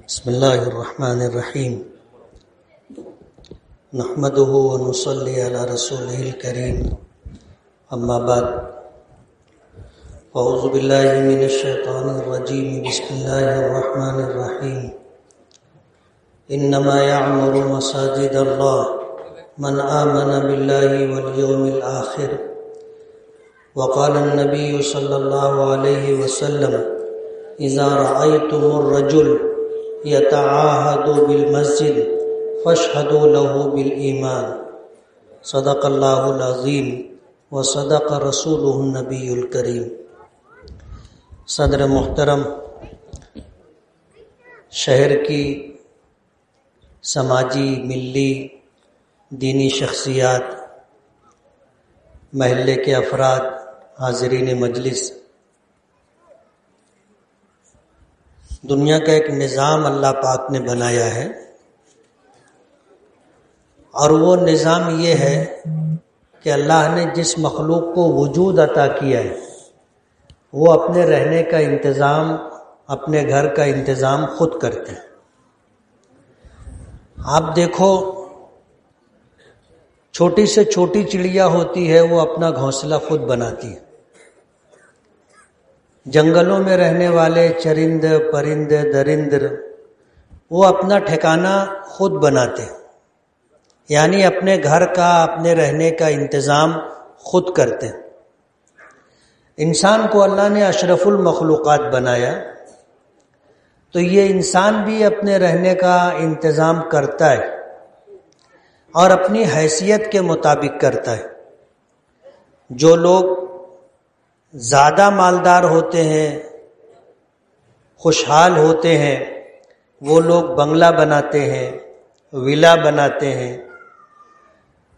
بسم اللہ الرحمن الرحیم نحمده ونصلی علی رسولہ الکریم اما بعد اعوذ باللہ من الشیطان الرجیم بسم اللہ الرحمن الرحیم انما یعمر مساجد اللہ من آمن باللہ والیوم الآخر وقال النبی صلی اللہ علیہ وسلم اذا رأیتم الرجل یتعاہد بالمسجد فاشہدوا له بالایمان صدق اللہ العظیم وصدق رسولہ النبی الکریم۔ صدر محترم، شہر کی سماجی، ملی، دینی شخصیات، محلے کے افراد، حاضرین مجلس، دنیا کا ایک نظام اللہ پاک نے بنایا ہے، اور وہ نظام یہ ہے کہ اللہ نے جس مخلوق کو وجود عطا کیا ہے وہ اپنے رہنے کا انتظام، اپنے گھر کا انتظام خود کرتے ہیں۔ آپ دیکھو، چھوٹی سے چھوٹی چڑیا ہوتی ہے، وہ اپنا گھونسلہ خود بناتی ہے۔ جنگلوں میں رہنے والے چرند، پرند، درندر، وہ اپنا ٹھکانہ خود بناتے ہیں، یعنی اپنے گھر کا، اپنے رہنے کا انتظام خود کرتے ہیں۔ انسان کو اللہ نے اشرف المخلوقات بنایا، تو یہ انسان بھی اپنے رہنے کا انتظام کرتا ہے اور اپنی حیثیت کے مطابق کرتا ہے۔ جو لوگ زیادہ مالدار ہوتے ہیں، خوشحال ہوتے ہیں، وہ لوگ بنگلہ بناتے ہیں، ولا بناتے ہیں۔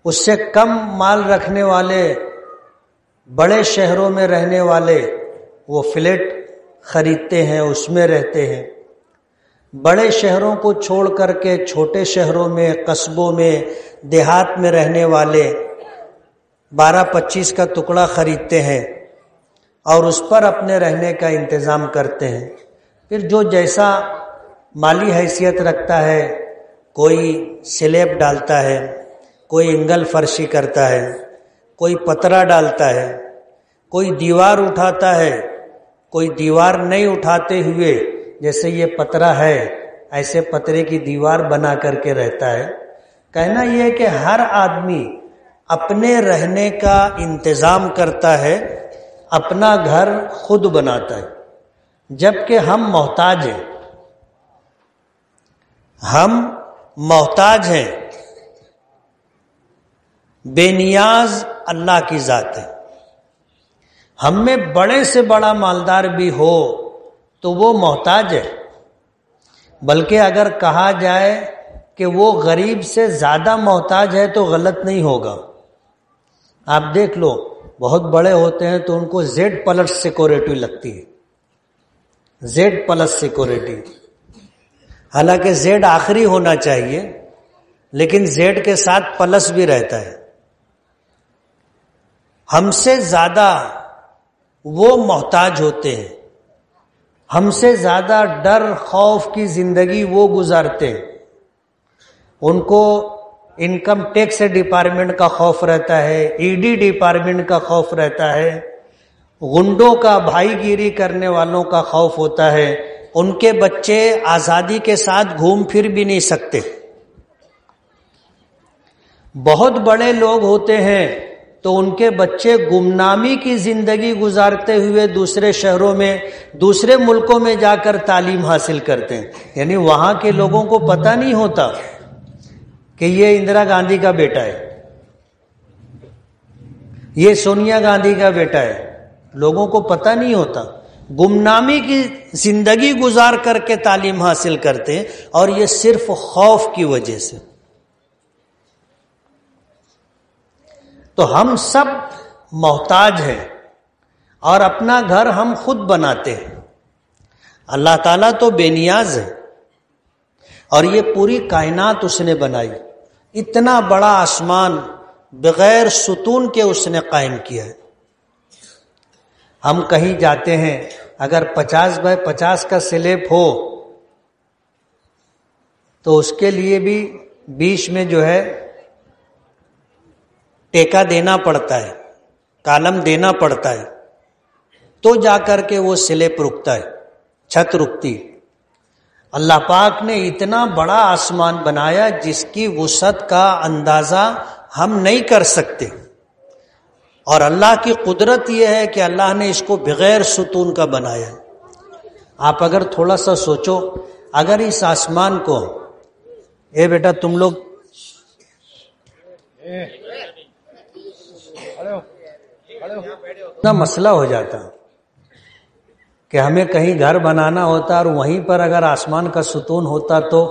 اس سے کم مال رکھنے والے، بڑے شہروں میں رہنے والے، وہ فلیٹ خریدتے ہیں، اس میں رہتے ہیں۔ بڑے شہروں کو چھوڑ کر کے چھوٹے شہروں میں، قصبوں میں، دیہات میں رہنے والے 12-25 کا ٹکڑا خریدتے ہیں اور اس پر اپنے رہنے کا انتظام کرتے ہیں۔ پھر جو جیسا مالی حیثیت رکھتا ہے، کوئی سلیب ڈالتا ہے، کوئی انگل فرشی کرتا ہے، کوئی پترا ڈالتا ہے، کوئی دیوار اٹھاتا ہے، کوئی دیوار نہیں اٹھاتے ہوئے جیسے یہ پترا ہے ایسے پترے کی دیوار بنا کر کے رہتا ہے۔ کہنا یہ ہے کہ ہر آدمی اپنے رہنے کا انتظام کرتا ہے، اپنا گھر خود بناتا ہے، جبکہ ہم محتاج ہیں۔ ہم محتاج ہیں، بے نیاز اللہ کی ذات ہے۔ ہم میں بڑے سے بڑا مالدار بھی ہو تو وہ محتاج ہے، بلکہ اگر کہا جائے کہ وہ غریب سے زیادہ محتاج ہے تو غلط نہیں ہوگا۔ آپ دیکھ لو، بہت بڑے ہوتے ہیں تو ان کو Z+ سیکورٹی لگتی ہے، Z+ سیکورٹی، حالانکہ Z آخری ہونا چاہیے، لیکن Z کے ساتھ پلس بھی رہتا ہے۔ ہم سے زیادہ وہ محتاج ہوتے ہیں، ہم سے زیادہ ڈر خوف کی زندگی وہ گزارتے ہیں۔ ان کو انکم ٹیکس ڈپارٹمنٹ کا خوف رہتا ہے، ED ڈپارٹمنٹ کا خوف رہتا ہے، غنڈوں کا، بھائی گیری کرنے والوں کا خوف ہوتا ہے۔ ان کے بچے آزادی کے ساتھ گھوم پھر بھی نہیں سکتے۔ بہت بڑے لوگ ہوتے ہیں تو ان کے بچے گمنامی کی زندگی گزارتے ہوئے دوسرے شہروں میں، دوسرے ملکوں میں جا کر تعلیم حاصل کرتے ہیں، یعنی وہاں کے لوگوں کو پتہ نہیں ہوتا کہ یہ اندرا گاندھی کا بیٹا ہے، یہ سونیا گاندھی کا بیٹا ہے، لوگوں کو پتہ نہیں ہوتا۔ گمنامی کی زندگی گزار کر کے تعلیم حاصل کرتے ہیں، اور یہ صرف خوف کی وجہ سے۔ تو ہم سب محتاج ہیں اور اپنا گھر ہم خود بناتے ہیں۔ اللہ تعالیٰ تو بے نیاز ہے، اور یہ پوری کائنات اس نے بنائی۔ اتنا بڑا آسمان بغیر ستون کے اس نے قائم کیا ہے۔ ہم کہیں جاتے ہیں، اگر 50 بائی 50 کا سلیب ہو تو اس کے لیے بھی بیچ میں جو ہے ٹیکا دینا پڑتا ہے، کالم دینا پڑتا ہے، تو جا کر کے وہ سلیب رکتا ہے، چھت رکتی۔ اللہ پاک نے اتنا بڑا آسمان بنایا جس کی وسعت کا اندازہ ہم نہیں کر سکتے، اور اللہ کی قدرت یہ ہے کہ اللہ نے اس کو بغیر ستون کا بنایا۔ آپ اگر تھوڑا سا سوچو، اگر اس آسمان کو، اے بیٹا تم لوگ اتنا مسئلہ ہو جاتا کہ ہمیں کہیں گھر بنانا ہوتا اور وہیں پر اگر آسمان کا ستون ہوتا تو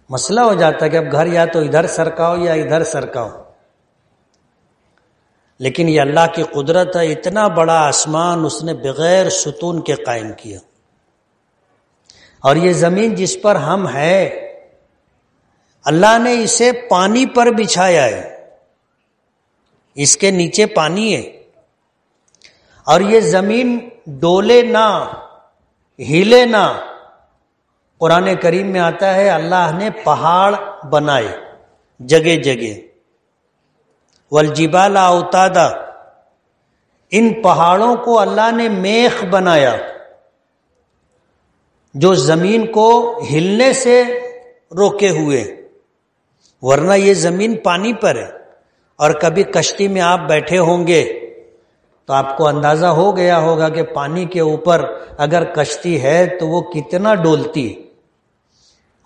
مسئلہ ہو جاتا کہ اب گھر یا تو ادھر سرکاؤ یا ادھر سرکاؤ۔ لیکن یہ اللہ کی قدرت ہے، اتنا بڑا آسمان اس نے بغیر ستون کے قائم کیا، اور یہ زمین جس پر ہم ہیں اللہ نے اسے پانی پر بچھایا ہے، اس کے نیچے پانی ہے، اور یہ زمین ڈولے نہ، ہلے نہ۔ قرآن کریم میں آتا ہے اللہ نے پہاڑ بنائے جگہ جگہ، والجبال اوتادا، ان پہاڑوں کو اللہ نے میخ بنایا جو زمین کو ہلنے سے روکے ہوئے، ورنہ یہ زمین پانی پر ہے۔ اور کبھی کشتی میں آپ بیٹھے ہوں گے تو آپ کو اندازہ ہو گیا ہوگا کہ پانی کے اوپر اگر کشتی ہے تو وہ کتنا ڈولتی،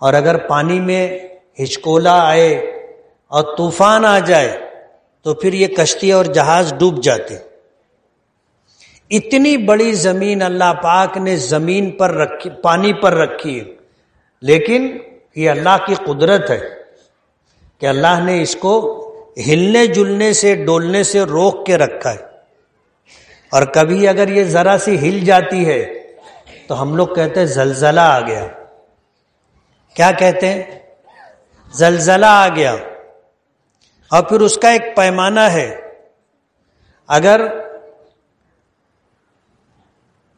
اور اگر پانی میں ہچکولا آئے اور طوفان آ جائے تو پھر یہ کشتی اور جہاز ڈوب جاتے۔ اتنی بڑی زمین اللہ پاک نے زمین پر رکھی، پانی پر رکھی ہے، لیکن یہ اللہ کی قدرت ہے کہ اللہ نے اس کو ہلنے جلنے سے، ڈولنے سے روک کے رکھا ہے۔ اور کبھی اگر یہ ذرا سی ہل جاتی ہے تو ہم لوگ کہتے ہیں زلزلہ آ گیا۔ کیا کہتے ہیں؟ زلزلہ آ گیا۔ اور پھر اس کا ایک پیمانہ ہے، اگر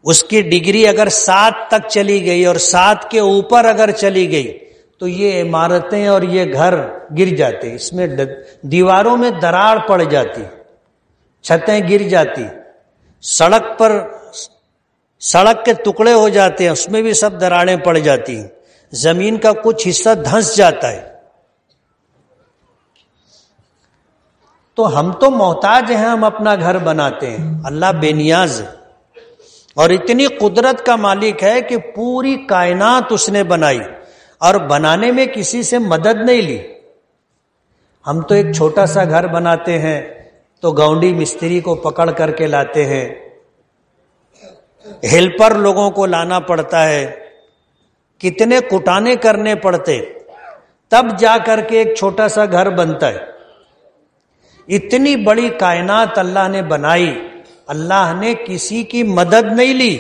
اس کی ڈگری اگر 7 تک چلی گئی اور 7 کے اوپر اگر چلی گئی تو یہ عمارتیں اور یہ گھر گر جاتے، اس میں دیواروں میں دراڑ پڑ جاتی، چھتیں گر جاتی، سڑک کے ٹکڑے ہو جاتے ہیں، اس میں بھی سب دراڑیں پڑ جاتی ہیں، زمین کا کچھ حصہ دھنس جاتا ہے۔ تو ہم تو محتاج ہیں، ہم اپنا گھر بناتے ہیں، اللہ بے نیاز ہے اور اتنی قدرت کا مالک ہے کہ پوری کائنات اس نے بنائی، اور بنانے میں کسی سے مدد نہیں لی۔ ہم تو ایک چھوٹا سا گھر بناتے ہیں تو گاؤنڈی مستری کو پکڑ کر کے لاتے ہیں، ہیلپر لوگوں کو لانا پڑتا ہے، کتنے کٹانے کرنے پڑتے، تب جا کر کے ایک چھوٹا سا گھر بنتا ہے۔ اتنی بڑی کائنات اللہ نے بنائی، اللہ نے کسی کی مدد نہیں لی،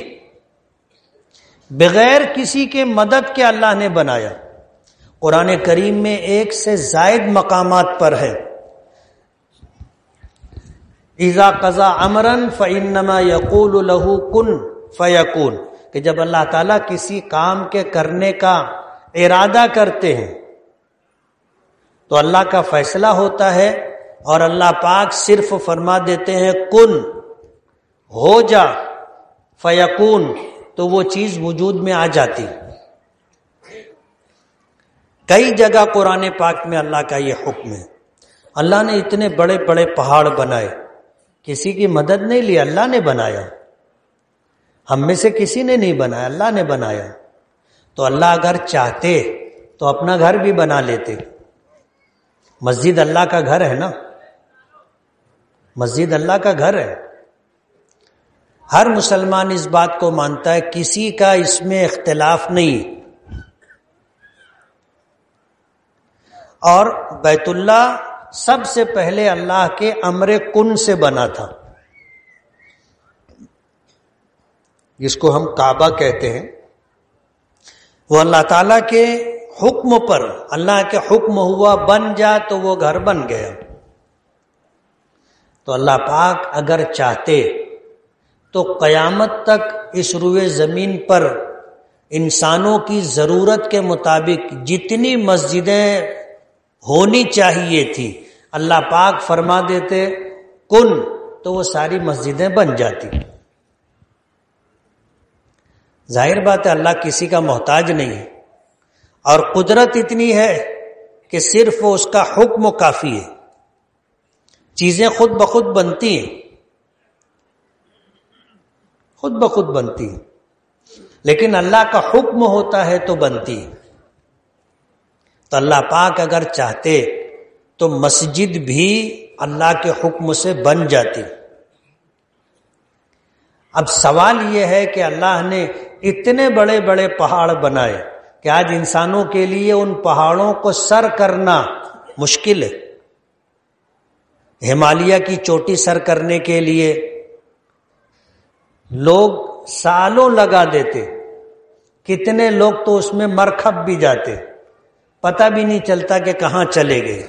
بغیر کسی کے مدد کے اللہ نے بنایا۔ قرآن کریم میں 1 سے زائد مقامات پر ہے، اذا قضا امرا فانما یقول له کن فیکون، کہ جب اللہ تعالیٰ کسی کام کے کرنے کا ارادہ کرتے ہیں تو اللہ کا فیصلہ ہوتا ہے، اور اللہ پاک صرف فرما دیتے ہیں کن، ہو جا، فیکون، تو وہ چیز وجود میں آ جاتی۔ کئی جگہ قرآن پاک میں اللہ کا یہ حکم ہے۔ اللہ نے اتنے بڑے بڑے پہاڑ بنائے، کسی کی مدد نہیں لی، اللہ نے بنایا، ہم میں سے کسی نے نہیں بنایا، اللہ نے بنایا۔ تو اللہ اگر چاہتے تو اپنا گھر بھی بنا لیتے۔ مسجد اللہ کا گھر ہے نا، مسجد اللہ کا گھر ہے، ہر مسلمان اس بات کو مانتا ہے، کسی کا اس میں اختلاف نہیں۔ اور بیت اللہ سب سے پہلے اللہ کے امر کن سے بنا تھا، جس کو ہم کعبہ کہتے ہیں، وہ اللہ تعالیٰ کے حکم پر، اللہ کے حکم ہوا بن جا تو وہ گھر بن گیا۔ تو اللہ پاک اگر چاہتے تو قیامت تک اس روئے زمین پر انسانوں کی ضرورت کے مطابق جتنی مسجدیں ہونی چاہیے تھی اللہ پاک فرما دیتے کن، تو وہ ساری مسجدیں بن جاتی۔ ظاہر بات ہے اللہ کسی کا محتاج نہیں ہے، اور قدرت اتنی ہے کہ صرف وہ اس کا حکم کافی ہے، چیزیں خود بخود بنتی ہیں، خود بخود بنتی ہیں، لیکن اللہ کا حکم ہوتا ہے تو بنتی ہے۔ تو اللہ پاک اگر چاہتے تو مسجد بھی اللہ کے حکم سے بن جاتی۔ اب سوال یہ ہے کہ اللہ نے اتنے بڑے بڑے پہاڑ بنائے کہ آج انسانوں کے لیے ان پہاڑوں کو سر کرنا مشکل ہے۔ ہمالیہ کی چوٹی سر کرنے کے لیے لوگ سالوں لگا دیتے، کتنے لوگ تو اس میں مرکب بھی جاتے، پتہ بھی نہیں چلتا کہ کہاں چلے گئے،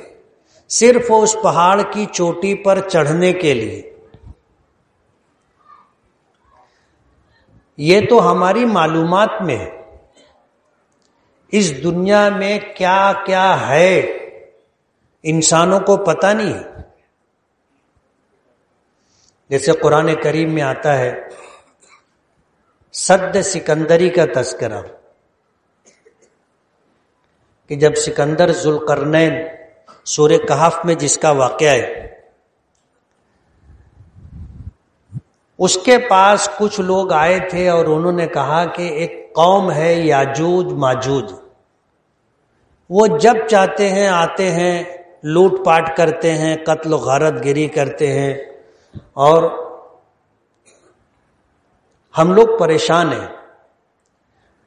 صرف اس پہاڑ کی چوٹی پر چڑھنے کے لیے۔ یہ تو ہماری معلومات میں ہے، اس دنیا میں کیا کیا ہے انسانوں کو پتہ نہیں ہے۔ جیسے قرآن کریم میں آتا ہے سد سکندری کا تذکرہ، کہ جب سکندر ذوالقرنین سورہ کہف میں جس کا واقعہ ہے، اس کے پاس کچھ لوگ آئے تھے اور انہوں نے کہا کہ ایک قوم ہے یاجوج ماجوج، وہ جب چاہتے ہیں آتے ہیں، لوٹ پاٹ کرتے ہیں، قتل و غارت گری کرتے ہیں، اور ہم لوگ پریشان ہیں،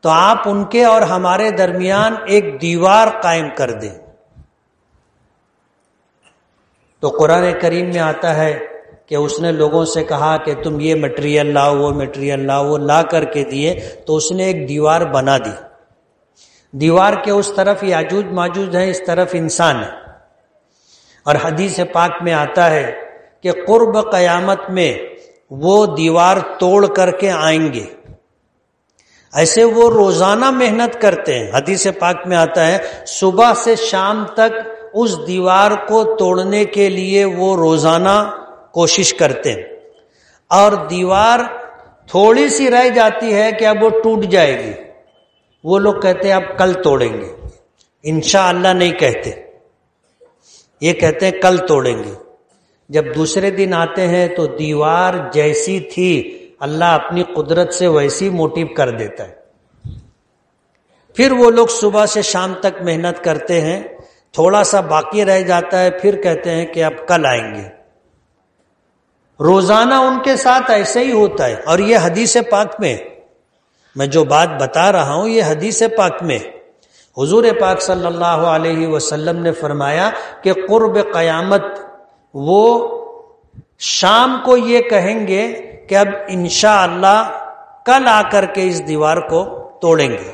تو آپ ان کے اور ہمارے درمیان ایک دیوار قائم کر دیں۔ تو قرآن کریم میں آتا ہے کہ اس نے لوگوں سے کہا کہ تم یہ مٹیریل لاؤ، وہ مٹیریل لاؤ، وہ لا کر کے دیے، تو اس نے ایک دیوار بنا دی۔ دیوار کے اس طرف یاجوج ماجوج ہیں، اس طرف انسان ہے، اور حدیث پاک میں آتا ہے کہ قرب قیامت میں وہ دیوار توڑ کر کے آئیں گے۔ ایسے وہ روزانہ محنت کرتے ہیں، حدیث پاک میں آتا ہے صبح سے شام تک اس دیوار کو توڑنے کے لیے وہ روزانہ کوشش کرتے ہیں، اور دیوار تھوڑی سی رہ جاتی ہے کہ اب وہ ٹوٹ جائے گی، وہ لوگ کہتے ہیں اب کل توڑیں گے، انشاءاللہ نہیں کہتے، یہ کہتے ہیں کل توڑیں گے۔ جب دوسرے دن آتے ہیں تو دیوار جیسی تھی اللہ اپنی قدرت سے ویسی موٹی کر دیتا ہے۔ پھر وہ لوگ صبح سے شام تک محنت کرتے ہیں، تھوڑا سا باقی رہ جاتا ہے، پھر کہتے ہیں کہ اب کل آئیں گے۔ روزانہ ان کے ساتھ ایسے ہی ہوتا ہے، اور یہ حدیث پاک میں، میں جو بات بتا رہا ہوں یہ حدیث پاک میں حضور پاک صلی اللہ علیہ وسلم نے فرمایا کہ قرب قیامت وہ شام کو یہ کہیں گے کہ اب انشاءاللہ کل آ کر کے اس دیوار کو توڑیں گے۔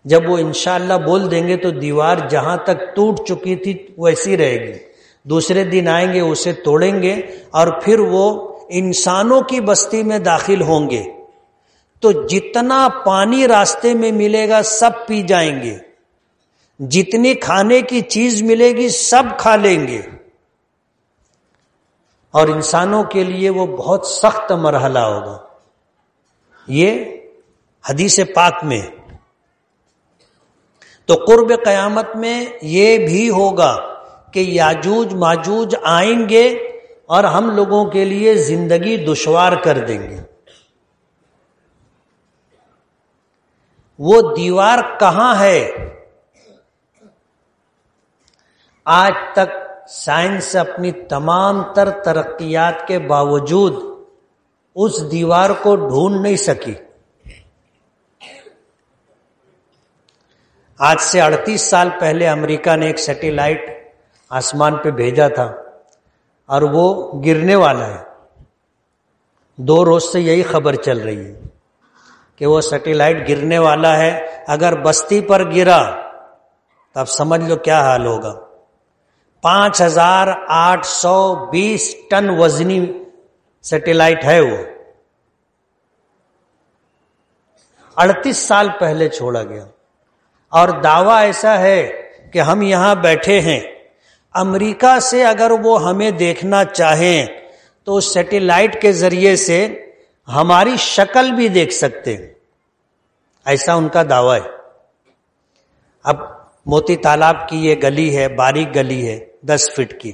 جب وہ انشاءاللہ بول دیں گے تو دیوار جہاں تک ٹوٹ چکی تھی ویسی رہے گی، دوسرے دن آئیں گے اسے توڑیں گے، اور پھر وہ انسانوں کی بستی میں داخل ہوں گے، تو جتنا پانی راستے میں ملے گا سب پی جائیں گے، جتنی کھانے کی چیز ملے گی سب کھا لیں گے، اور انسانوں کے لیے وہ بہت سخت مرحلہ ہوگا۔ یہ حدیث پاک میں۔ تو قرب قیامت میں یہ بھی ہوگا کہ یاجوج ماجوج آئیں گے اور ہم لوگوں کے لیے زندگی دشوار کر دیں گے۔ وہ دیوار کہاں ہے؟ آج تک سائنس اپنی تمام تر ترقیات کے باوجود اس دیوار کو ڈھونڈ نہیں سکی۔ آج سے 38 سال پہلے امریکہ نے ایک سیٹلائٹ آسمان پہ بھیجا تھا، اور وہ گرنے والا ہے۔ 2 روز سے یہی خبر چل رہی ہے کہ وہ سیٹلائٹ گرنے والا ہے، اگر بستی پر گرا تو اب سمجھ لو کیا حال ہوگا۔ 5820 ٹن وزنی سیٹلائٹ ہے وہ، 38 سال پہلے چھوڑا گیا، اور دعویٰ ایسا ہے کہ ہم یہاں بیٹھے ہیں، امریکہ سے اگر وہ ہمیں دیکھنا چاہیں تو سیٹلائٹ کے ذریعے سے ہماری شکل بھی دیکھ سکتے ہیں، ایسا ان کا دعویٰ ہے۔ اب موتی تالاب کی یہ گلی ہے، باریک گلی ہے 10 فٹ کی،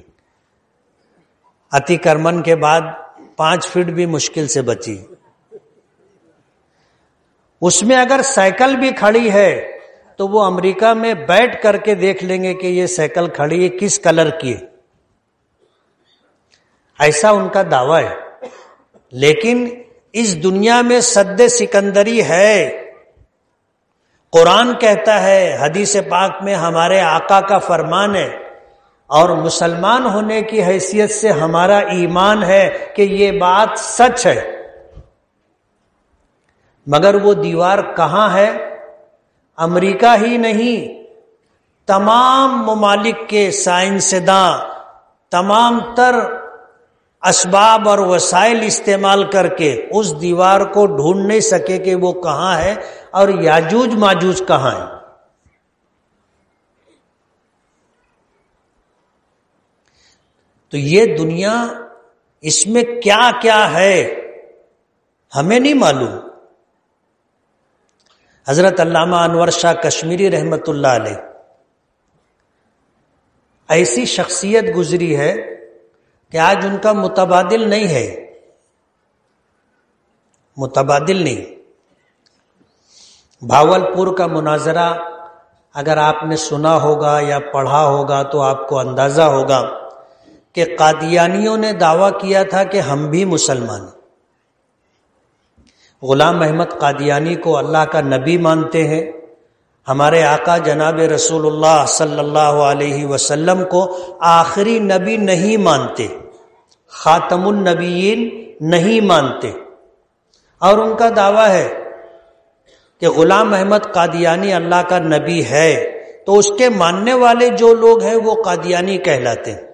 اتی کرمن کے بعد 5 فٹ بھی مشکل سے بچی، اس میں اگر سائیکل بھی کھڑی ہے تو وہ امریکہ میں بیٹھ کر کے دیکھ لیں گے کہ یہ سائیکل کھڑی ہے کس کلر کی ہے، ایسا ان کا دعویٰ ہے۔ لیکن اس دنیا میں سد سکندری ہے، قرآن کہتا ہے، حدیث پاک میں ہمارے آقا کا فرمان ہے، اور مسلمان ہونے کی حیثیت سے ہمارا ایمان ہے کہ یہ بات سچ ہے، مگر وہ دیوار کہاں ہے؟ امریکہ ہی نہیں، تمام ممالک کے سائنسداں تمام تر اسباب اور وسائل استعمال کر کے اس دیوار کو ڈھونڈ نہیں سکے کہ وہ کہاں ہے اور یاجوج ماجوج کہاں ہے۔ تو یہ دنیا، اس میں کیا کیا ہے ہمیں نہیں معلوم۔ حضرت علامہ انور شاہ کشمیری رحمت اللہ علیہ ایسی شخصیت گزری ہے کہ آج ان کا متبادل نہیں ہے، متبادل نہیں۔ بھاولپور کا مناظرہ اگر آپ نے سنا ہوگا یا پڑھا ہوگا تو آپ کو اندازہ ہوگا کہ قادیانیوں نے دعویٰ کیا تھا کہ ہم بھی مسلمان ہیں۔ غلام احمد قادیانی کو اللہ کا نبی مانتے ہیں، ہمارے آقا جناب رسول اللہ صلی اللہ علیہ وسلم کو آخری نبی نہیں مانتے، خاتم النبیین نہیں مانتے، اور ان کا دعویٰ ہے کہ غلام احمد قادیانی اللہ کا نبی ہے، تو اس کے ماننے والے جو لوگ ہیں وہ قادیانی کہلاتے ہیں۔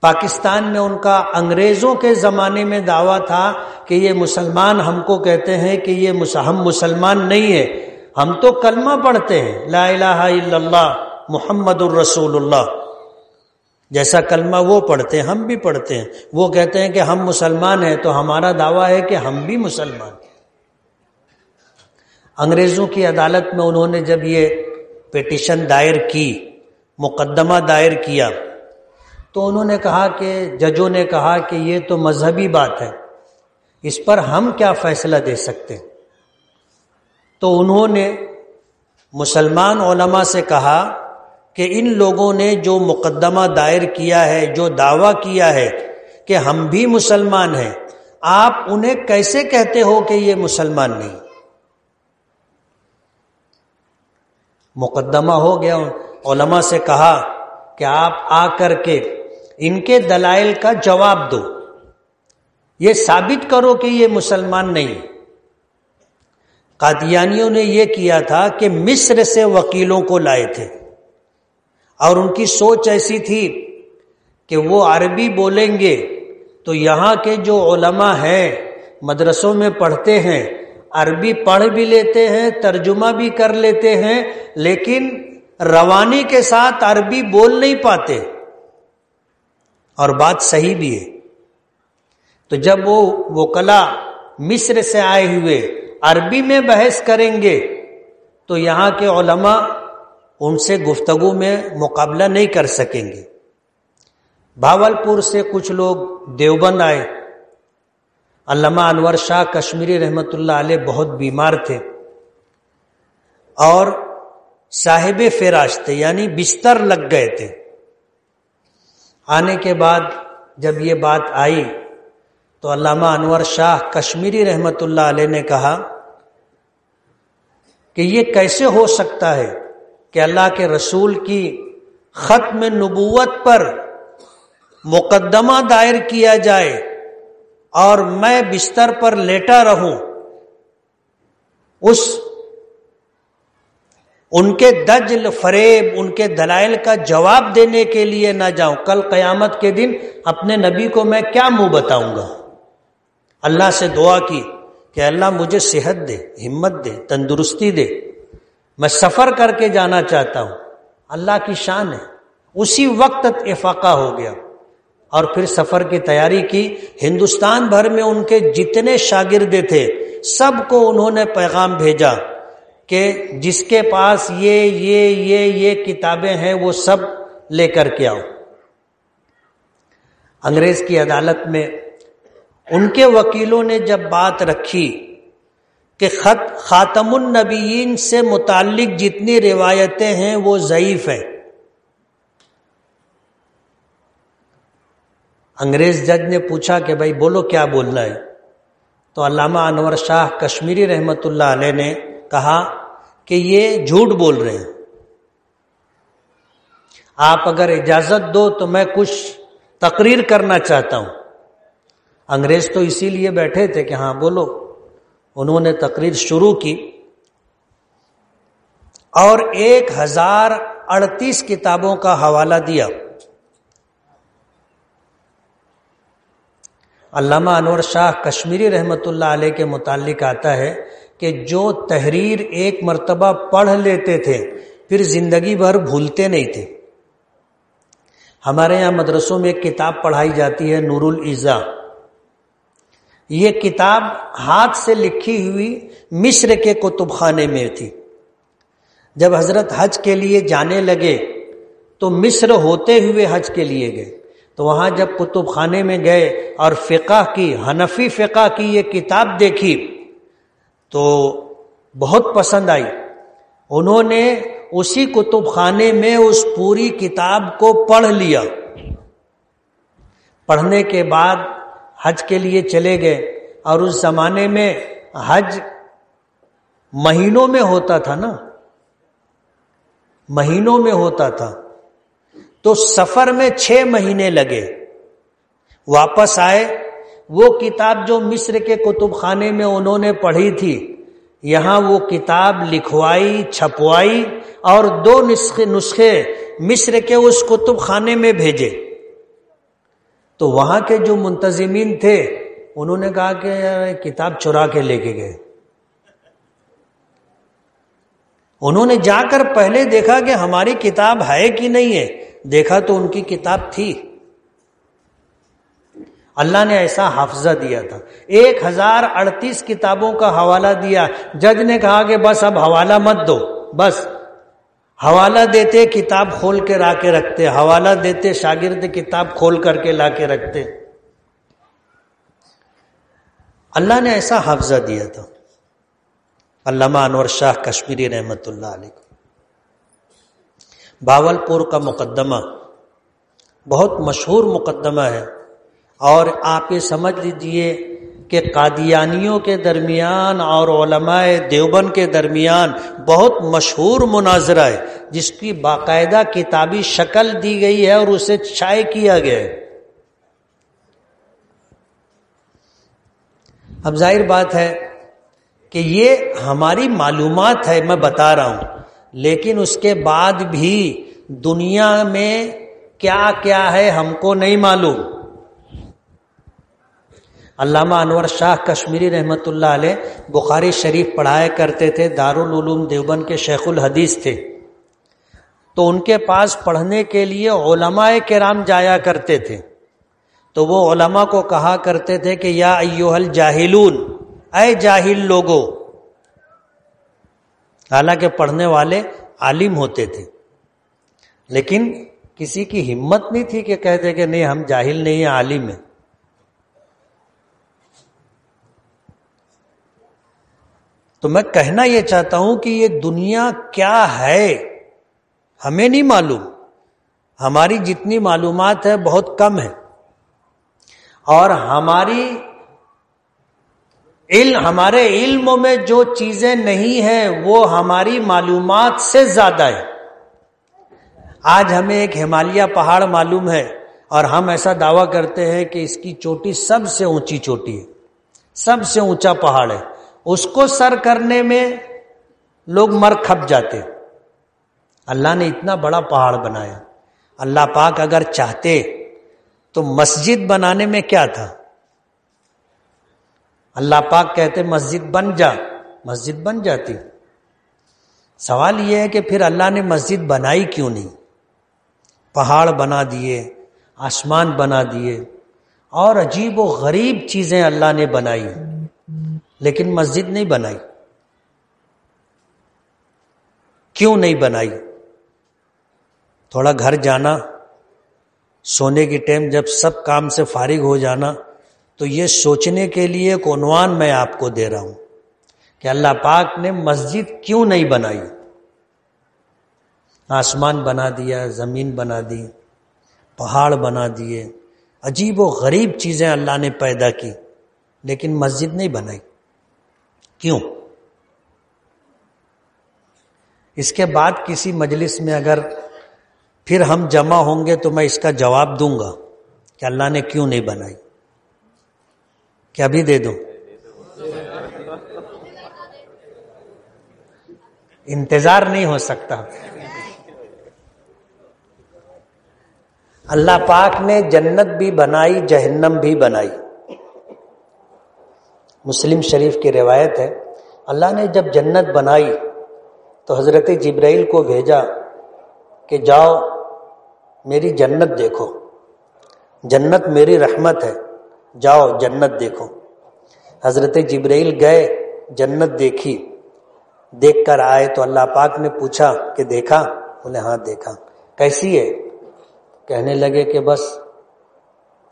پاکستان میں ان کا انگریزوں کے زمانے میں دعویٰ تھا کہ یہ مسلمان ہم کو کہتے ہیں کہ ہم مسلمان نہیں ہیں، ہم تو کلمہ پڑھتے ہیں، لا الہ الا اللہ محمد الرسول اللہ، جیسا کلمہ وہ پڑھتے ہیں ہم بھی پڑھتے ہیں۔ وہ کہتے ہیں کہ ہم مسلمان ہیں، تو ہمارا دعویٰ ہے کہ ہم بھی مسلمان ہیں۔ انگریزوں کی عدالت میں انہوں نے جب یہ پیٹیشن دائر کی، مقدمہ دائر کیا، تو انہوں نے کہا کہ ججوں نے کہا کہ یہ تو مذہبی بات ہے، اس پر ہم کیا فیصلہ دے سکتے ہیں۔ تو انہوں نے مسلمان علماء سے کہا کہ ان لوگوں نے جو مقدمہ دائر کیا ہے، جو دعویٰ کیا ہے کہ ہم بھی مسلمان ہیں، آپ انہیں کیسے کہتے ہو کہ یہ مسلمان نہیں؟ مقدمہ ہو گیا، علماء سے کہا کہ آپ آ کر کے ان کے دلائل کا جواب دو، یہ ثابت کرو کہ یہ مسلمان نہیں۔ قادیانیوں نے یہ کیا تھا کہ مصر سے وکیلوں کو لائے تھے، اور ان کی سوچ ایسی تھی کہ وہ عربی بولیں گے تو یہاں کے جو علماء ہیں مدرسوں میں پڑھتے ہیں، عربی پڑھ بھی لیتے ہیں، ترجمہ بھی کر لیتے ہیں، لیکن روانی کے ساتھ عربی بول نہیں پاتے، اور بات صحیح بھی ہے۔ تو جب وہ وکلا مصر سے آئے ہوئے عربی میں بحث کریں گے تو یہاں کے علماء ان سے گفتگو میں مقابلہ نہیں کر سکیں گے۔ بھاولپور سے کچھ لوگ دیوبند آئے، علامہ انور شاہ کشمیری رحمت اللہ علیہ بہت بیمار تھے اور صاحب فراش تھے، یعنی بستر لگ گئے تھے۔ آنے کے بعد جب یہ بات آئی تو علامہ انور شاہ کشمیری رحمت اللہ علیہ نے کہا کہ یہ کیسے ہو سکتا ہے کہ اللہ کے رسول کی ختم نبوت پر مقدمہ دائر کیا جائے اور میں بستر پر لیٹا رہوں، ان کے دجل فریب، ان کے دلائل کا جواب دینے کے لیے نہ جاؤں، کل قیامت کے دن اپنے نبی کو میں کیا منہ بتاؤں گا۔ اللہ سے دعا کی کہ اللہ مجھے صحت دے، ہمت دے، تندرستی دے، میں سفر کر کے جانا چاہتا ہوں. اللہ کی شان ہے. اسی وقت افاقہ ہو گیا اور پھر سفر کی تیاری کی. ہندوستان بھر میں ان کے جتنے شاگرد تھے سب کو انہوں نے پیغام بھیجا کہ جس کے پاس یہ کتابیں ہیں وہ سب لے کر کے آؤ. انگریز کی عدالت میں ان کے وکیلوں نے جب بات رکھی کہ خاتم النبیین سے متعلق جتنی روایتیں ہیں وہ ضعیف ہیں. انگریز جج نے پوچھا کہ بھائی بولو کیا بولنا ہے. تو علامہ انور شاہ کشمیری رحمت اللہ علیہ نے کہا کہ یہ جھوٹ بول رہے ہیں. آپ اگر اجازت دو تو میں کچھ تقریر کرنا چاہتا ہوں. انگریز تو اسی لیے بیٹھے تھے کہ ہاں بولو. انہوں نے تقریر شروع کی اور 1038 کتابوں کا حوالہ دیا. علامہ انور شاہ کشمیری رحمت اللہ علیہ کے متعلق آتا ہے کہ جو تحریر ایک مرتبہ پڑھ لیتے تھے پھر زندگی بھر بھولتے نہیں تھے. ہمارے یہاں مدرسوں میں ایک کتاب پڑھائی جاتی ہے نور العزا. یہ کتاب ہاتھ سے لکھی ہوئی مصر کے کتب خانے میں تھی. جب حضرت حج کے لیے جانے لگے تو مصر ہوتے ہوئے حج کے لیے گئے. تو وہاں جب کتب خانے میں گئے اور فقہ کی، حنفی فقہ کی یہ کتاب دیکھی تو بہت پسند آئی. انہوں نے اسی کتب خانے میں اس پوری کتاب کو پڑھ لیا. پڑھنے کے بعد حج کے لیے چلے گئے اور اس زمانے میں حج مہینوں میں ہوتا تھا نا، مہینوں میں ہوتا تھا. تو سفر میں 6 مہینے لگے. واپس آئے، وہ کتاب جو مصر کے کتب خانے میں انہوں نے پڑھی تھی یہاں وہ کتاب لکھوائی، چھپوائی اور 2 نسخے مصر کے اس کتب خانے میں بھیجے. تو وہاں کے جو منتظمین تھے انہوں نے کہا کہ کتاب چرا کے لے کے گئے. انہوں نے جا کر پہلے دیکھا کہ ہماری کتاب ہے کہ نہیں ہے. دیکھا تو ان کی کتاب تھی. اللہ نے ایسا حافظہ دیا تھا. 1038 کتابوں کا حوالہ دیا. جج نے کہا کہ بس اب حوالہ مت دو، بس حوالہ دیتے کتاب کھول کے لا کے رکھتے، حوالہ دیتے شاگرد کتاب کھول کر کے لا کے رکھتے. اللہ نے ایسا حافظہ دیا تھا. علامہ انور شاہ کشمیری رحمت اللہ علیہ کو بھاولپور کا مقدمہ بہت مشہور مقدمہ ہے. اور آپ یہ سمجھ لیجئے کہ قادیانیوں کے درمیان اور علماء دیوبند کے درمیان بہت مشہور مناظرہ ہے جس کی باقاعدہ کتابی شکل دی گئی ہے اور اسے شائع کیا گیا ہے. اب ظاہر بات ہے کہ یہ ہماری معلومات ہے، میں بتا رہا ہوں، لیکن اس کے بعد بھی دنیا میں کیا کیا ہے ہم کو نہیں معلوم. علامہ انور شاہ کشمیری رحمت اللہ علیہ بخاری شریف پڑھایا کرتے تھے. دارالعلوم دیوبند کے شیخ الحدیث تھے. تو ان کے پاس پڑھنے کے لیے علماء کرام جایا کرتے تھے. تو وہ علماء کو کہا کرتے تھے کہ یا ایھا الجاہلون، اے جاہل لوگو. حالانکہ پڑھنے والے عالم ہوتے تھے لیکن کسی کی ہمت نہیں تھی کہ کہتے کہ نہیں ہم جاہل نہیں ہیں، عالم ہیں. تو میں کہنا یہ چاہتا ہوں کہ یہ دنیا کیا ہے ہمیں نہیں معلوم. ہماری جتنی معلومات ہے بہت کم ہے اور ہمارے علم میں جو چیزیں نہیں ہیں وہ ہماری معلومات سے زیادہ ہے. آج ہمیں ایک ہمالیہ پہاڑ معلوم ہے اور ہم ایسا دعویٰ کرتے ہیں کہ اس کی چوٹی سب سے اونچی چوٹی ہے، سب سے اونچا پہاڑ ہے. اس کو سر کرنے میں لوگ مر کھپ جاتے. اللہ نے اتنا بڑا پہاڑ بنایا. اللہ پاک اگر چاہتے تو مسجد بنانے میں کیا تھا؟ اللہ پاک کہتے مسجد بن جا، مسجد بن جاتی۔ سوال یہ ہے کہ پھر اللہ نے مسجد بنائی کیوں نہیں؟ پہاڑ بنا دیے، آسمان بنا دیے، اور عجیب و غریب چیزیں اللہ نے بنائی، لیکن مسجد نہیں بنائی۔ کیوں نہیں بنائی؟ تھوڑا گھر جانا، سونے کی ٹائم جب سب کام سے فارغ ہو جانا، تو یہ سوچنے کے لیے ایک عنوان میں آپ کو دے رہا ہوں کہ اللہ پاک نے مسجد کیوں نہیں بنائی؟ آسمان بنا دیا، زمین بنا دی، پہاڑ بنا دیے، عجیب و غریب چیزیں اللہ نے پیدا کی، لیکن مسجد نہیں بنائی۔ کیوں؟ اس کے بعد کسی مجلس میں اگر پھر ہم جمع ہوں گے تو میں اس کا جواب دوں گا کہ اللہ نے کیوں نہیں بنائی۔ کیا بھی دے دوں؟ انتظار نہیں ہو سکتا۔ اللہ پاک نے جنت بھی بنائی، جہنم بھی بنائی۔ مسلم شریف کی روایت ہے، اللہ نے جب جنت بنائی تو حضرت جبرائیل کو بھیجا کہ جاؤ میری جنت دیکھو، جنت میری رحمت ہے، جاؤ جنت دیکھو۔ حضرت جبرائیل گئے، جنت دیکھی، دیکھ کر آئے تو اللہ پاک نے پوچھا کہ دیکھا؟ بولے ہاں دیکھا۔ کیسی ہے؟ کہنے لگے کہ بس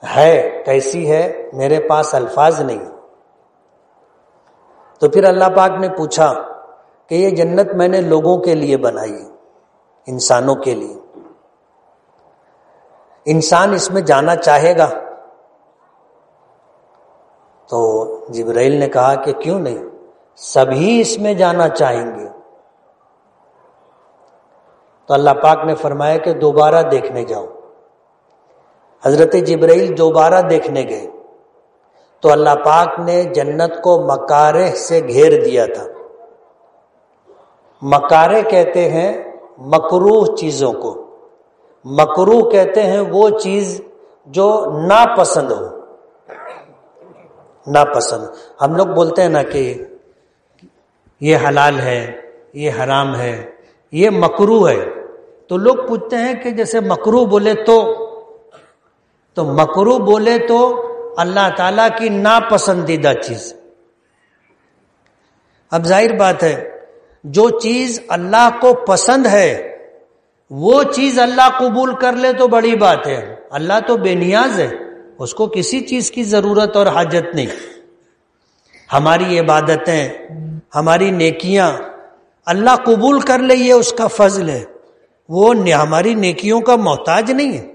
ہے، کیسی ہے میرے پاس الفاظ نہیں۔ تو پھر اللہ پاک نے پوچھا کہ یہ جنت میں نے لوگوں کے لیے بنائی، انسانوں کے لیے، انسان اس میں جانا چاہے گا؟ تو جبرائیل نے کہا کہ کیوں نہیں، سبھی اس میں جانا چاہیں گے۔ تو اللہ پاک نے فرمایا کہ دوبارہ دیکھنے جاؤ۔ حضرت جبرائیل دوبارہ دیکھنے گئے تو اللہ پاک نے جنت کو مکارہ سے گھیر دیا تھا۔ مکارہ کہتے ہیں مکروہ چیزوں کو، مکروہ کہتے ہیں وہ چیز جو ناپسند ہو، ناپسند۔ ہم لوگ بولتے ہیں نا کہ یہ حلال ہے، یہ حرام ہے، یہ مکروہ ہے، تو لوگ پوچھتے ہیں کہ جیسے مکروہ بولے تو مکروہ بولے تو اللہ تعالیٰ کی ناپسندیدہ چیز۔ اب ظاہر بات ہے جو چیز اللہ کو پسند ہے وہ چیز اللہ قبول کر لے تو بڑی بات ہے۔ اللہ تو بے نیاز ہے، اس کو کسی چیز کی ضرورت اور حاجت نہیں۔ ہماری عبادتیں، ہماری نیکیاں اللہ قبول کر لے یہ اس کا فضل ہے، وہ ہماری نیکیوں کا محتاج نہیں ہے۔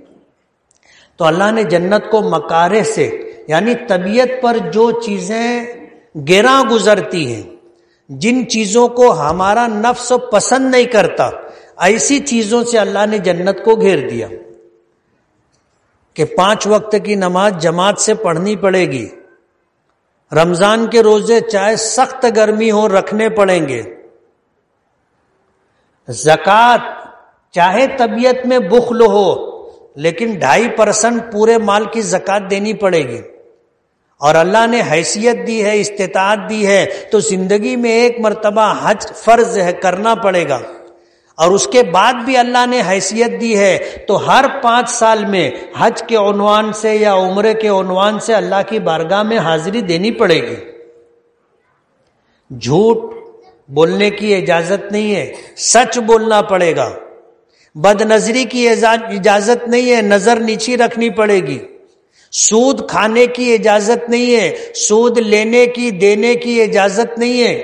تو اللہ نے جنت کو مکارہ سے، یعنی طبیعت پر جو چیزیں گراں گزرتی ہیں، جن چیزوں کو ہمارا نفس پسند نہیں کرتا، ایسی چیزوں سے اللہ نے جنت کو گھیر دیا کہ 5 وقت کی نماز جماعت سے پڑھنی پڑے گی، رمضان کے روزے چاہے سخت گرمی ہو رکھنے پڑیں گے، زکوٰۃ چاہے طبیعت میں بخل ہو لیکن 2.5% پورے مال کی زکوٰۃ دینی پڑے گی، اور اللہ نے حیثیت دی ہے، استطاعت دی ہے تو زندگی میں ایک مرتبہ حج فرض ہے، کرنا پڑے گا، اور اس کے بعد بھی اللہ نے حیثیت دی ہے تو ہر 5 سال میں حج کے عنوان سے یا عمرے کے عنوان سے اللہ کی بارگاہ میں حاضری دینی پڑے گی۔ جھوٹ بولنے کی اجازت نہیں ہے، سچ بولنا پڑے گا۔ بد نظری کی اجازت نہیں ہے، نظر نیچی رکھنی پڑے گی۔ سود کھانے کی اجازت نہیں ہے، سود لینے کی، دینے کی اجازت نہیں ہے۔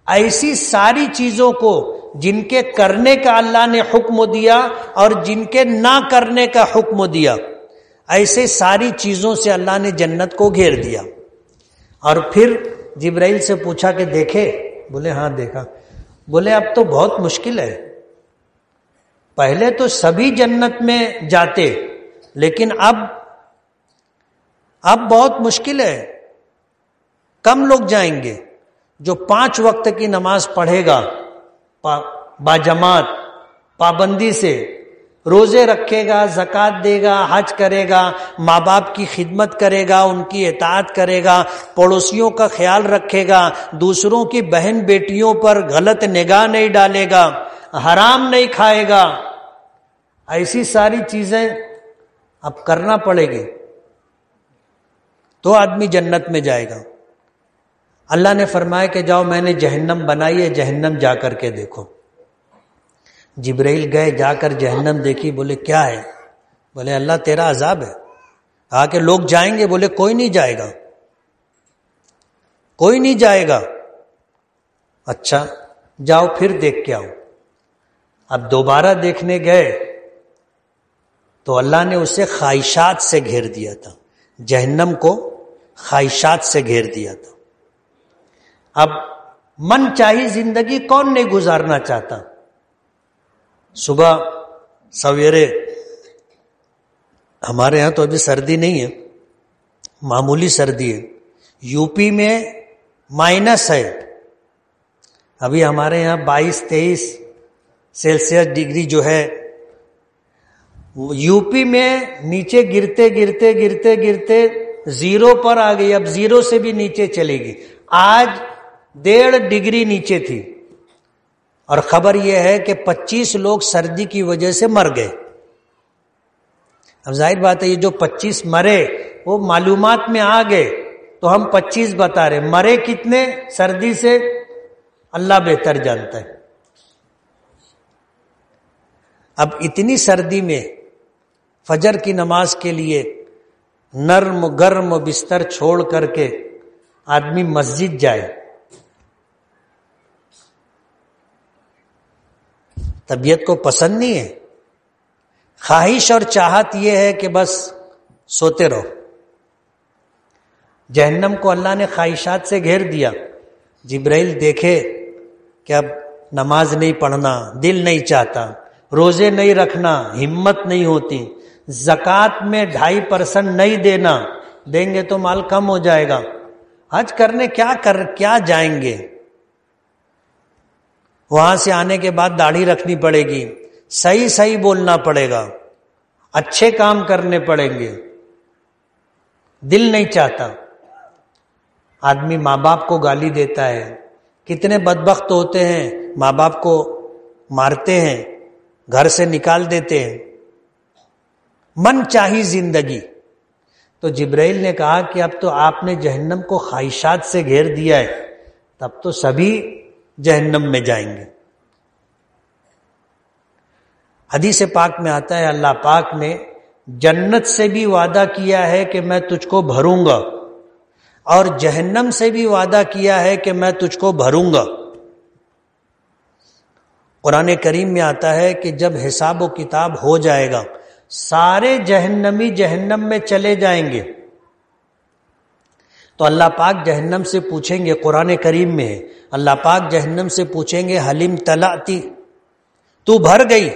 ایسی ساری چیزوں کو جن کے کرنے کا اللہ نے حکم دیا اور جن کے نہ کرنے کا حکم دیا، ایسے ساری چیزوں سے اللہ نے جنت کو گھیر دیا۔ اور پھر جبرائیل سے پوچھا کہ دیکھے؟ بولے ہاں دیکھا۔ بولے اب تو بہت مشکل ہے، پہلے تو سبھی جنت میں جاتے لیکن اب بہت مشکل ہے، کم لوگ جائیں گے۔ جو 5 وقت کی نماز پڑھے گا باجماعت، پابندی سے، روزے رکھے گا، زکوٰۃ دے گا، حج کرے گا، ماں باپ کی خدمت کرے گا، ان کی اطاعت کرے گا، پڑوسیوں کا خیال رکھے گا، دوسروں کی بہن بیٹیوں پر غلط نگاہ نہیں ڈالے گا، حرام نہیں کھائے گا، ایسی ساری چیزیں اب کرنا پڑے گی تو آدمی جنت میں جائے گا۔ اللہ نے فرمایا کہ جاؤ میں نے جہنم بنائی ہے، جہنم جا کر کے دیکھو۔ جبرائیل گئے، جا کر جہنم دیکھی، بولے کیا ہے؟ بولے اللہ تیرا عذاب ہے۔ کہا کہ لوگ جائیں گے؟ بولے کوئی نہیں جائے گا، کوئی نہیں جائے گا۔ اچھا جاؤ پھر دیکھ کے آؤ۔ اب دوبارہ دیکھنے گئے تو اللہ نے اسے خواہشات سے گھیر دیا تھا، جہنم کو خواہشات سے گھیر دیا تھا۔ اب من چاہی زندگی کون نہیں گزارنا چاہتا؟ صبح سویرے، ہمارے ہاں تو ابھی سردی نہیں ہے، معمولی سردی ہے، یو پی میں مائنس ہے، ابھی ہمارے یہاں 22-23 سیلسیس ڈگری جو ہے، یو پی میں نیچے گرتے گرتے گرتے گرتے زیرو پر آ گئی، اب زیرو سے بھی نیچے چلے گی۔ آج 1.5 ڈگری نیچے تھی، اور خبر یہ ہے کہ 25 لوگ سردی کی وجہ سے مر گئے۔ اب ظاہر بات ہے یہ جو 25 مرے وہ معلومات میں آ گئے تو ہم 25 بتا رہے، مرے کتنے سردی سے اللہ بہتر جانتا ہے۔ اب اتنی سردی میں فجر کی نماز کے لیے نرم گرم بستر چھوڑ کر کے آدمی مسجد جائے، طبیعت کو پسند نہیں ہے، خواہش اور چاہت یہ ہے کہ بس سوتے رہو۔ جہنم کو اللہ نے خواہشات سے گھیر دیا۔ جبرائیل دیکھے کہ اب نماز نہیں پڑھنا دل نہیں چاہتا، روزے نہیں رکھنا ہمت نہیں ہوتی، زکوٰۃ میں 2.5% نہیں دینا، دیں گے تو مال کم ہو جائے گا، حج کرنے کیا جائیں گے، وہاں سے آنے کے بعد داڑھی رکھنی پڑے گی، صحیح صحیح بولنا پڑے گا، اچھے کام کرنے پڑیں گے، دل نہیں چاہتا۔ آدمی ماں باپ کو گالی دیتا ہے، کتنے بدبخت ہوتے ہیں ماں باپ کو مارتے ہیں، گھر سے نکال دیتے ہیں۔ من چاہی زندگی، تو جبرائیل نے کہا کہ اب تو آپ نے جہنم کو خواہشات سے گھیر دیا ہے، تب تو سبھی جہنم میں جائیں گے۔ حدیث پاک میں آتا ہے اللہ پاک نے جنت سے بھی وعدہ کیا ہے کہ میں تجھ کو بھروں گا، اور جہنم سے بھی وعدہ کیا ہے کہ میں تجھ کو بھروں گا۔ قرآن کریم میں آتا ہے کہ جب حساب و کتاب ہو جائے گا سارے جہنمی جہنم میں چلے جائیں گے تو اللہ پاک جہنم سے پوچھیں گے، قرآن کریم میں ہے، اللہ پاک جہنم سے پوچھیں گے حلیم تلاتی، تو بھر گئی؟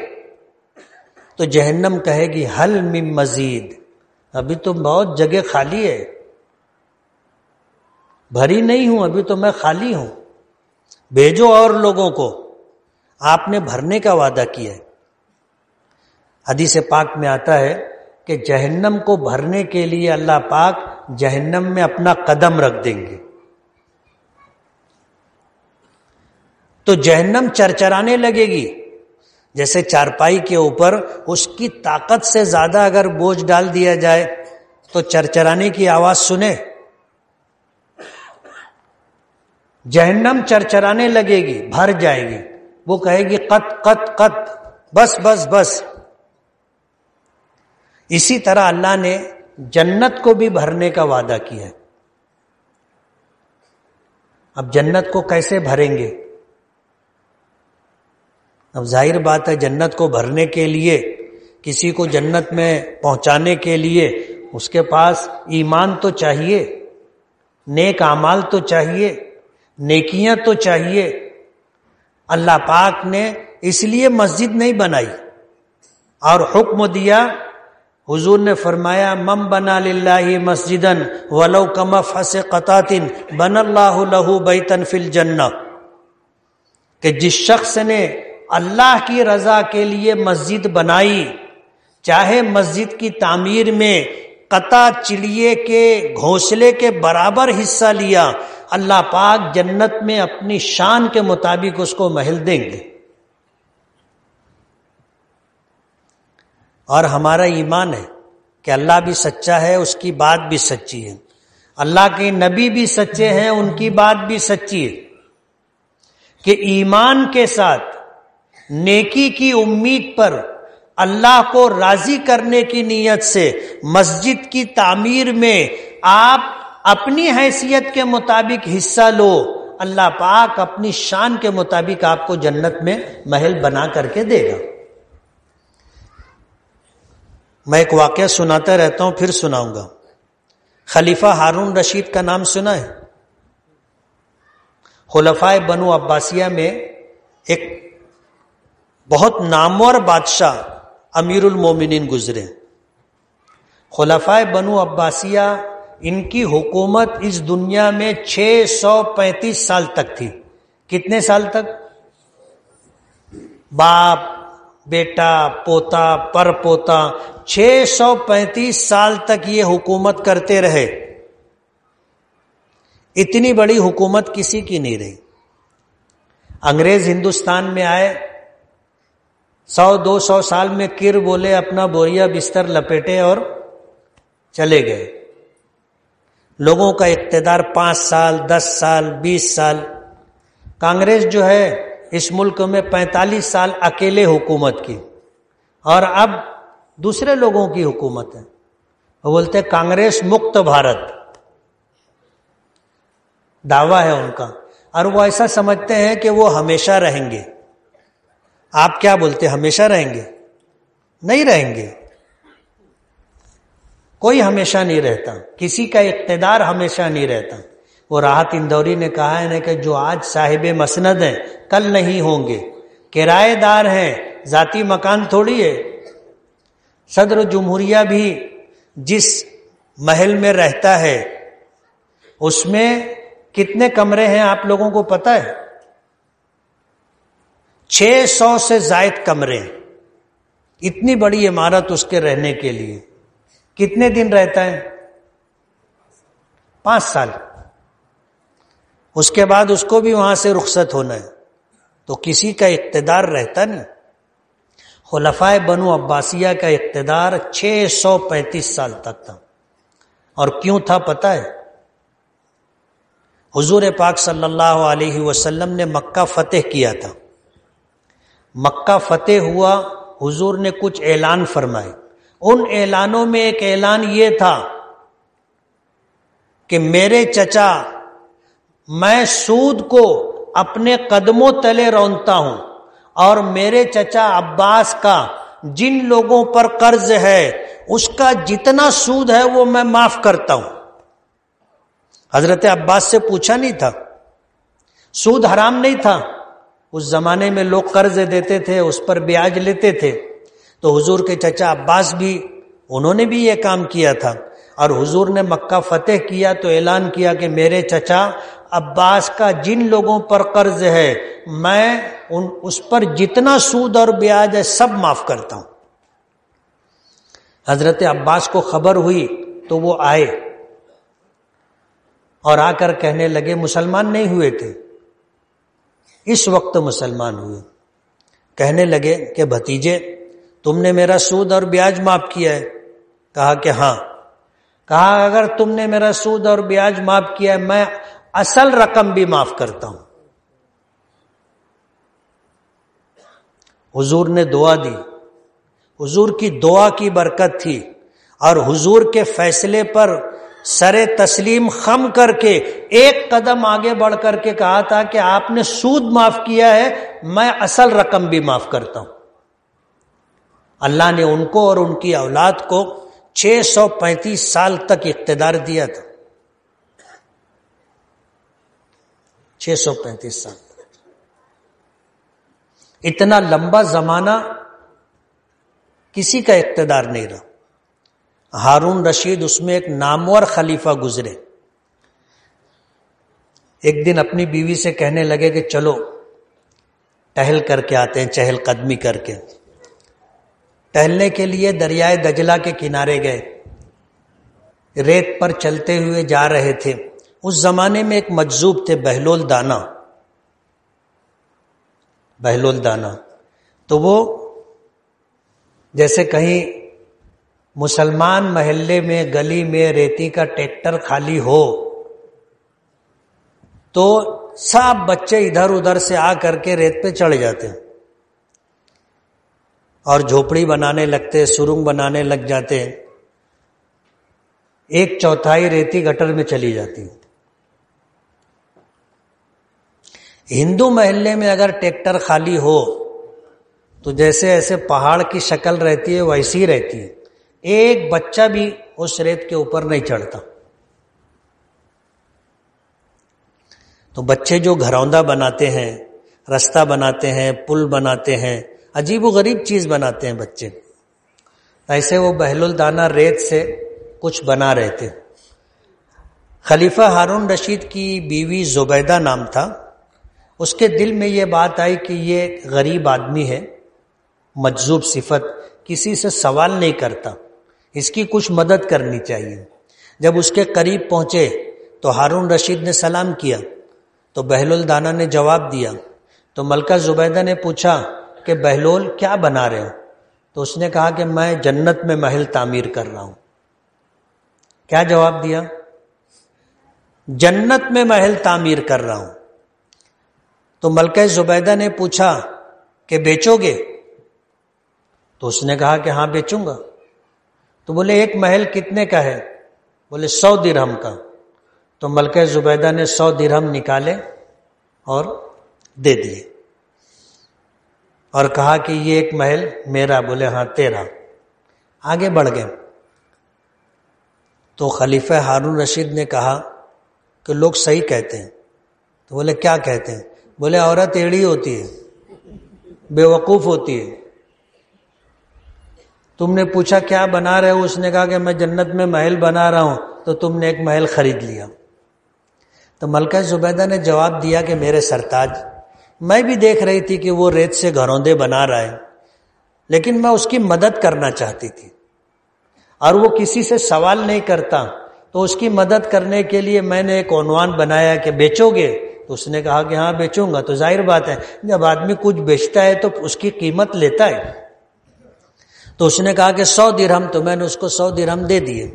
تو جہنم کہے گی حل من مزید، ابھی تو بہت جگہ خالی ہے، بھری نہیں ہوں، ابھی تو میں خالی ہوں، بھیجو اور لوگوں کو، آپ نے بھرنے کا وعدہ کیا ہے۔ حدیث پاک میں آتا ہے کہ جہنم کو بھرنے کے لیے اللہ پاک جہنم میں اپنا قدم رکھ دیں گے تو جہنم چرچرانے لگے گی، جیسے چارپائی کے اوپر اس کی طاقت سے زیادہ اگر بوجھ ڈال دیا جائے تو چرچرانے کی آواز سنے۔ جہنم چرچرانے لگے گی، بھر جائے گی، وہ کہے گی قط قط قط، بس بس بس۔ اسی طرح اللہ نے جنت کو بھی بھرنے کا وعدہ کیا ہے۔ اب جنت کو کیسے بھریں گے؟ اب ظاہر بات ہے جنت کو بھرنے کے لیے، کسی کو جنت میں پہنچانے کے لیے اس کے پاس ایمان تو چاہیے، نیک اعمال تو چاہیے، نیکیاں تو چاہیے۔ اللہ پاک نے اس لیے مسجد نہیں بنائی اور حکم دیا، حضور نے فرمایا من بنا للہ مسجدا ولو کمفحص قطات بنى اللہ لہ بیتا فی الجنہ، کہ جس شخص نے اللہ کی رضا کے لیے مسجد بنائی چاہے مسجد کی تعمیر میں قطع چڑیے کے گھونسلے کے برابر حصہ لیا، اللہ پاک جنت میں اپنی شان کے مطابق اس کو محل دیں گے۔ اور ہمارا ایمان ہے کہ اللہ بھی سچا ہے، اس کی بات بھی سچی ہے، اللہ کے نبی بھی سچے ہیں، ان کی بات بھی سچی ہے، کہ ایمان کے ساتھ نیکی کی امید پر اللہ کو راضی کرنے کی نیت سے مسجد کی تعمیر میں آپ اپنی حیثیت کے مطابق حصہ لو، اللہ پاک اپنی شان کے مطابق آپ کو جنت میں محل بنا کر کے دے گا۔ میں ایک واقعہ سناتا رہتا ہوں، پھر سناؤں گا۔ خلیفہ ہارون رشید کا نام سنا ہے؟ خلفائے بنو عباسیہ میں ایک بہت نامور بادشاہ امیر المومنین گزرے۔ خلفائے بنو عباسیہ، ان کی حکومت اس دنیا میں 635 سال تک تھی۔ کتنے سال تک؟ باپ، بیٹا، پوتا، پر پوتا، 635 سال تک یہ حکومت کرتے رہے۔ اتنی بڑی حکومت کسی کی نہیں رہی۔ انگریز ہندوستان میں آئے، 100-200 سال میں کر بولے، اپنا بوریا بستر لپیٹے اور چلے گئے۔ لوگوں کا اقتدار 5 سال، 10 سال، 20 سال۔ کانگریس جو ہے اس ملک میں 45 سال اکیلے حکومت کی، اور اب دوسرے لوگوں کی حکومت ہے۔ وہ بولتے ہیں کانگریس مکت بھارت، دعویٰ ہے ان کا، اور وہ ایسا سمجھتے ہیں کہ وہ ہمیشہ رہیں گے۔ آپ کیا بولتے ہیں؟ ہمیشہ رہیں گے؟ نہیں رہیں گے، کوئی ہمیشہ نہیں رہتا، کسی کا اقتدار ہمیشہ نہیں رہتا۔ وہ راحت اندوری نے کہا ہے کہ جو آج صاحب مسند ہیں کل نہیں ہوں گے، کرایہ دار ہیں، ذاتی مکان تھوڑی ہے۔ صدر جمہوریہ بھی جس محل میں رہتا ہے اس میں کتنے کمرے ہیں آپ لوگوں کو پتہ ہے؟ 600 سے زائد کمرے، اتنی بڑی عمارت اس کے رہنے کے لیے۔ کتنے دن رہتا ہے؟ 5 سال۔ اس کے بعد اس کو بھی وہاں سے رخصت ہونا ہے، تو کسی کا اقتدار رہتا نہیں۔ خلفائے بنو عباسیہ کا اقتدار 635 سال تک تھا، اور کیوں تھا پتہ ہے؟ حضور پاک صلی اللہ علیہ وسلم نے مکہ فتح کیا تھا۔ مکہ فتح ہوا، حضور نے کچھ اعلان فرمائے۔ ان اعلانوں میں ایک اعلان یہ تھا کہ میرے چچا، میں سود کو اپنے قدموں تلے رونتا ہوں، اور میرے چچا عباس کا جن لوگوں پر قرض ہے اس کا جتنا سود ہے وہ میں معاف کرتا ہوں۔ حضرت عباس سے پوچھا نہیں تھا، سود حرام نہیں تھا، اس زمانے میں لوگ قرض دیتے تھے، اس پر بیاج لیتے تھے، تو حضور کے چچا عباس بھی، انہوں نے بھی یہ کام کیا تھا۔ اور حضور نے مکہ فتح کیا تو اعلان کیا کہ میرے چچا عباس کا جن لوگوں پر قرض ہے میں اس پر جتنا سود اور بیاج ہے سب معاف کرتا ہوں۔ حضرت عباس کو خبر ہوئی تو وہ آئے اور آ کر کہنے لگے، مسلمان نہیں ہوئے تھے، اس وقت مسلمان ہوئے، کہنے لگے کہ بھتیجے تم نے میرا سود اور بیاج معاف کیا ہے؟ کہا کہ ہاں۔ کہا اگر تم نے میرا سود اور بیاج معاف کیا ہے میں اصل رقم بھی معاف کرتا ہوں۔ حضور نے دعا دی، حضور کی دعا کی برکت تھی، اور حضور کے فیصلے پر سر تسلیم خم کر کے ایک قدم آگے بڑھ کر کے کہا تھا کہ آپ نے سود معاف کیا ہے، میں اصل رقم بھی معاف کرتا ہوں۔ اللہ نے ان کو اور ان کی اولاد کو 635 سال تک اقتدار دیا تھا۔ 635 سال، اتنا لمبا زمانہ کسی کا اقتدار نہیں رہا۔ ہارون رشید اس میں ایک نامور خلیفہ گزرے۔ ایک دن اپنی بیوی سے کہنے لگے کہ چلو ٹہل کر کے آتے ہیں، چہل قدمی کر کے۔ ٹہلنے کے لیے دریائے دجلہ کے کنارے گئے، ریت پر چلتے ہوئے جا رہے تھے۔ اس زمانے میں ایک مجذوب تھے بہلول دانا، تو وہ جیسے کہیں مسلمان محلے میں گلی میں ریتی کا ٹریکٹر خالی ہو تو سب بچے ادھر ادھر سے آ کر کے ریت پہ چڑھ جاتے ہیں اور جھوپڑی بنانے لگتے، سرنگ بنانے لگ جاتے، 1/4 ریتی گٹر میں چلی جاتی۔ ہندو محلے میں اگر ٹریکٹر خالی ہو تو جیسے ایسے پہاڑ کی شکل رہتی ہے ویسی رہتی ہے، ایک بچہ بھی اس ریت کے اوپر نہیں چڑھتا۔ تو بچے جو گھروندہ بناتے ہیں، رستہ بناتے ہیں، پل بناتے ہیں، عجیب و غریب چیز بناتے ہیں بچے، ایسے وہ بہلول دانا ریت سے کچھ بنا رہے تھے۔ خلیفہ ہارون رشید کی بیوی زبیدہ نام تھا، اس کے دل میں یہ بات آئی کہ یہ غریب آدمی ہے، مجذوب صفت، کسی سے سوال نہیں کرتا، اس کی کچھ مدد کرنی چاہیے۔ جب اس کے قریب پہنچے تو ہارون رشید نے سلام کیا تو بہلول دانا نے جواب دیا۔ تو ملکہ زبیدہ نے پوچھا کہ بہلول کیا بنا رہے ہو؟ تو اس نے کہا کہ میں جنت میں محل تعمیر کر رہا ہوں۔ کیا جواب دیا؟ جنت میں محل تعمیر کر رہا ہوں۔ تو ملکہ زبیدہ نے پوچھا کہ بیچو گے؟ تو اس نے کہا کہ ہاں بیچوں گا۔ تو بولے ایک محل کتنے کا ہے؟ بولے 100 درہم کا۔ تو ملکہ زبیدہ نے 100 درہم نکالے اور دے دیے اور کہا کہ یہ ایک محل میرا۔ بولے ہاں تیرا۔ آگے بڑھ گئے تو خلیفہ ہارون رشید نے کہا کہ لوگ صحیح کہتے ہیں۔ تو بولے کیا کہتے ہیں؟ بولے عورت ایڑی ہوتی ہے، بے وقوف ہوتی ہے۔ تم نے پوچھا کیا بنا رہے ہو؟ اس نے کہا کہ میں جنت میں محل بنا رہا ہوں، تو تم نے ایک محل خرید لیا۔ تو ملکہ زبیدہ نے جواب دیا کہ میرے سرتاج، میں بھی دیکھ رہی تھی کہ وہ ریت سے گھروندے بنا رہا ہے، لیکن میں اس کی مدد کرنا چاہتی تھی، اور وہ کسی سے سوال نہیں کرتا، تو اس کی مدد کرنے کے لیے میں نے ایک عنوان بنایا کہ بیچو گے؟ تو اس نے کہا کہ ہاں بیچوں گا۔ تو ظاہر بات ہے جب آدمی کچھ بیچتا ہے تو اس کی قیمت لیتا ہے۔ تو اس نے کہا کہ 100 درہم، تو میں نے اس کو 100 درہم دے دیے۔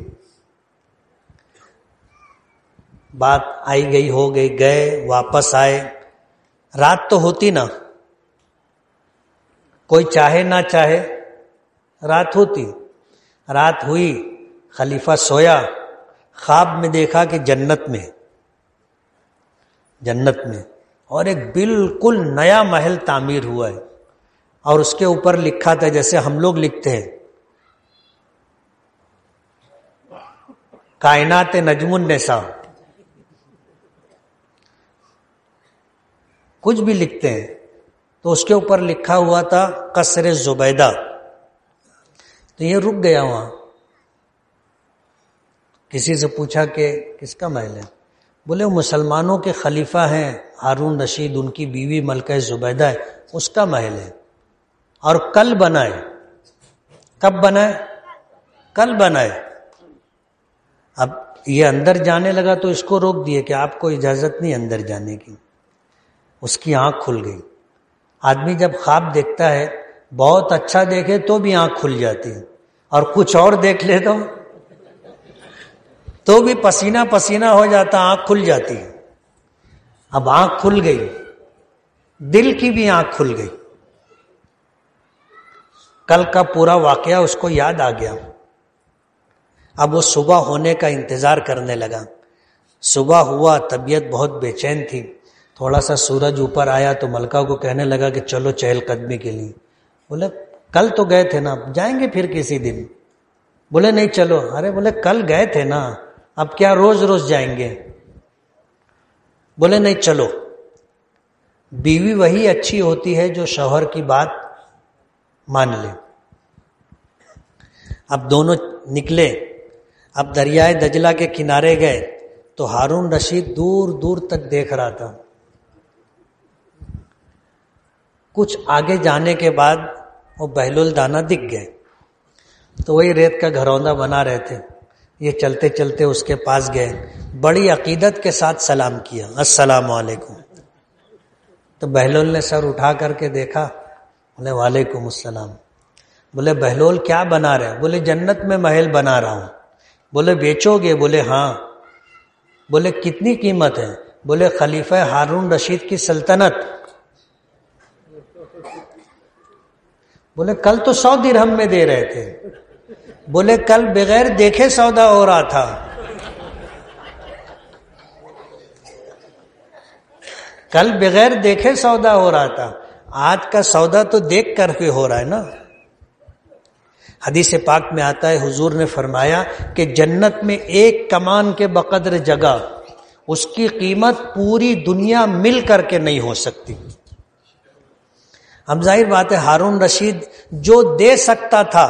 بات آئی گئی ہو گئی، گئے واپس آئے، رات تو ہوتی نا، کوئی چاہے نہ چاہے رات ہوتی۔ رات ہوئی، خلیفہ سویا، خواب میں دیکھا کہ جنت میں اور ایک بالکل نیا محل تعمیر ہوا ہے، اور اس کے اوپر لکھا تھا جیسے ہم لوگ لکھتے ہیں کائنات نجم النساء، کچھ بھی لکھتے ہیں، تو اس کے اوپر لکھا ہوا تھا قصر زبیدہ۔ تو یہ رک گیا وہاں، کسی سے پوچھا کہ کس کا محل ہے؟ بولے وہ مسلمانوں کے خلیفہ ہیں ہارون رشید، ان کی بیوی ملکہ زبیدہ ہے، اس کا محل ہے، اور کل بنائے۔ کب بنائے؟ کل بنائے۔ اب یہ اندر جانے لگا تو اس کو روک دیے کہ آپ کو اجازت نہیں اندر جانے کی۔ اس کی آنکھ کھل گئی۔ آدمی جب خواب دیکھتا ہے بہت اچھا دیکھے تو بھی آنکھ کھل جاتی ہے، اور کچھ اور دیکھ لے تو بھی پسینہ پسینہ ہو جاتا، آنکھ کھل جاتی ہے۔ اب آنکھ کھل گئی، دل کی بھی آنکھ کھل گئی، کل کا پورا واقعہ اس کو یاد آ گیا۔ اب وہ صبح ہونے کا انتظار کرنے لگا۔ صبح ہوا، طبیعت بہت بے چین تھی، تھوڑا سا سورج اوپر آیا تو ملکہ کو کہنے لگا کہ چلو چہل قدمی کے لیے۔ بولے کل تو گئے تھے نا، جائیں گے پھر کسی دن۔ بولے نہیں چلو۔ ارے بولے کل گئے تھے نا، اب کیا روز روز جائیں گے؟ بولے نہیں چلو۔ بیوی وہی اچھی ہوتی ہے جو شوہر کی بات مان لے۔ اب دونوں نکلے، اب دریائے دجلہ کے کنارے گئے تو ہارون رشید دور دور تک دیکھ رہا تھا۔ کچھ آگے جانے کے بعد وہ بہلول دانا دکھ گئے۔ تو وہی ریت کا گھروندا بنا رہے تھے. یہ چلتے چلتے اس کے پاس گئے, بڑی عقیدت کے ساتھ سلام کیا, السلام علیکم. تو بہلول نے سر اٹھا کر کے دیکھا, بولے وعلیکم السلام. بولے بہلول کیا بنا رہے ہیں؟ بولے جنت میں محل بنا رہا ہوں. بولے بیچو گے؟ بولے ہاں. بولے کتنی قیمت ہے؟ بولے خلیفہ ہارون رشید کی سلطنت. بولے کل تو 100 درہم میں دے رہے تھے. بولے کل بغیر دیکھے سودا ہو رہا تھا. کل بغیر دیکھے سودا ہو رہا تھا, آج کا سودا تو دیکھ کر کے ہو رہا ہے نا. حدیث پاک میں آتا ہے حضور نے فرمایا کہ جنت میں ایک کمان کے بقدر جگہ, اس کی قیمت پوری دنیا مل کر کے نہیں ہو سکتی. اب ظاہر بات ہے ہارون رشید جو دے سکتا تھا,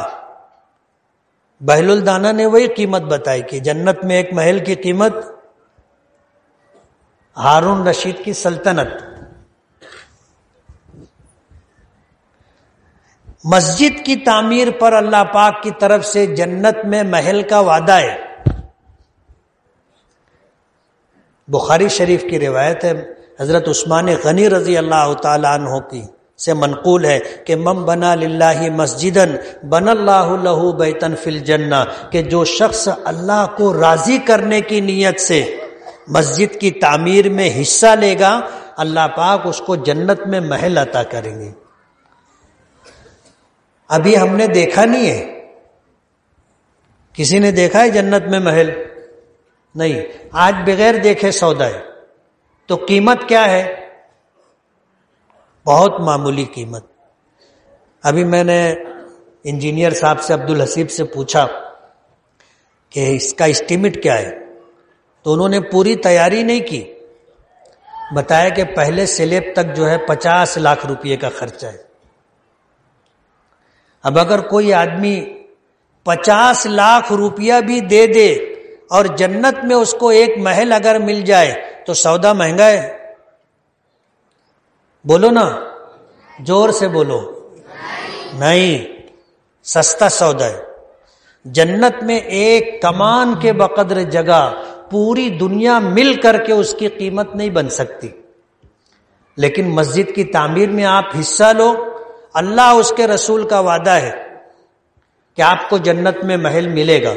بہلول دانا نے وہی قیمت بتائی کہ جنت میں ایک محل کی قیمت ہارون رشید کی سلطنت. مسجد کی تعمیر پر اللہ پاک کی طرف سے جنت میں محل کا وعدہ ہے. بخاری شریف کی روایت ہے, حضرت عثمان غنی رضی اللہ تعالی عنہ کی سے منقول ہے کہ من بنا للہ مسجدن بنا اللہ لہ بیتن فی الجنہ, کہ جو شخص اللہ کو راضی کرنے کی نیت سے مسجد کی تعمیر میں حصہ لے گا, اللہ پاک اس کو جنت میں محل عطا کریں گے. ابھی ہم نے دیکھا نہیں ہے, کسی نے دیکھا ہے جنت میں محل؟ نہیں. آج بغیر دیکھے سودا ہے. تو قیمت کیا ہے؟ بہت معمولی قیمت. ابھی میں نے انجینئر صاحب سے, عبدالحسیب سے پوچھا کہ اس کا اسٹیمیٹ کیا ہے, تو انہوں نے پوری تیاری نہیں کی, بتایا کہ پہلے سلیب تک جو ہے 50 لاکھ روپے کا خرچہ ہے. اب اگر کوئی آدمی 50 لاکھ روپیہ بھی دے دے اور جنت میں اس کو ایک محل اگر مل جائے تو سودا مہنگا ہے؟ بولو نا, زور سے بولو. نہیں, سستا سودا ہے. جنت میں ایک کمان کے بقدر جگہ پوری دنیا مل کر کے اس کی قیمت نہیں بن سکتی. لیکن مسجد کی تعمیر میں آپ حصہ لو, اللہ اس کے رسول کا وعدہ ہے کہ آپ کو جنت میں محل ملے گا.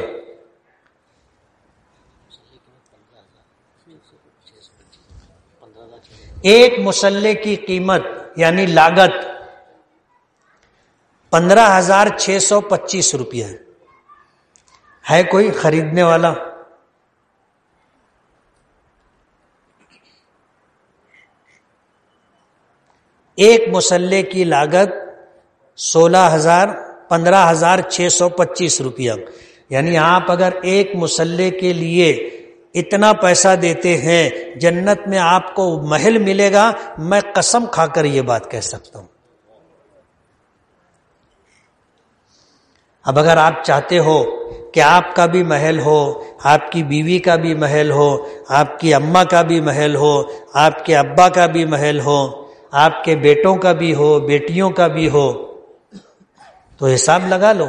ایک مسلح کی قیمت یعنی لاگت 15,625 روپیہ ہے. کوئی خریدنے والا؟ ایک مسلح کی لاگت 15,625 روپیہ. یعنی آپ اگر ایک مسلح کے لیے اتنا پیسہ دیتے ہیں, جنت میں آپ کو محل ملے گا. میں قسم کھا کر یہ بات کہہ سکتا ہوں. اب اگر آپ چاہتے ہو کہ آپ کا بھی محل ہو, آپ کی بیوی کا بھی محل ہو, آپ کی اماں کا بھی محل ہو, آپ کے ابا کا بھی محل ہو, آپ کے بیٹوں کا بھی ہو, بیٹیوں کا بھی ہو, تو حساب لگا لو.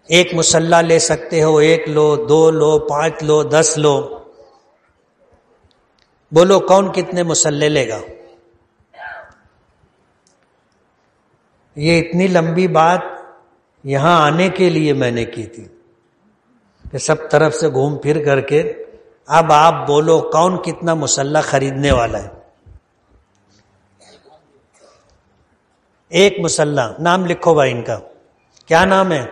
ایک مسلح لے سکتے ہو, 1 لو, 2 لو, 5 لو, 10 لو. بولو کون کتنے مسلح لے گا؟ یہ اتنی لمبی بات یہاں آنے کے لیے میں نے کی تھی کہ سب طرف سے گھوم پھر کر کے اب آپ بولو کون کتنا مسلح خریدنے والا ہے؟ ایک مسلح. نام لکھو بھائی ان کا. کیا نام ہے؟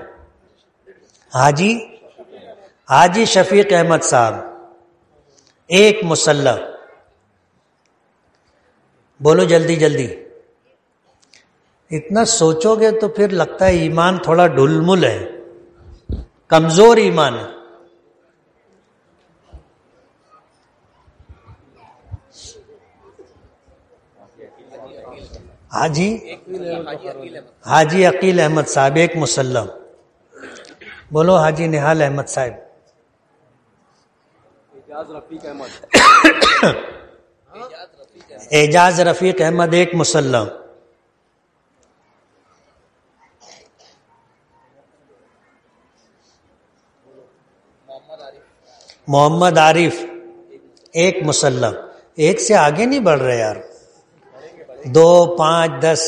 حاجی شفیق احمد صاحب. ایک مسلح. بولو جلدی جلدی. اتنا سوچو گے تو پھر لگتا ہے ایمان تھوڑا ڈھلمل ہے, کمزور ایمان ہے. حاجی عقیل احمد صاحب ایک مسلح. بولو حاجی نہال احمد صاحب. اعجاز رفیق احمد ایک مسلح. محمد عارف 1 مسلح. ایک سے آگے نہیں بڑھ رہے یار. 2 5 10.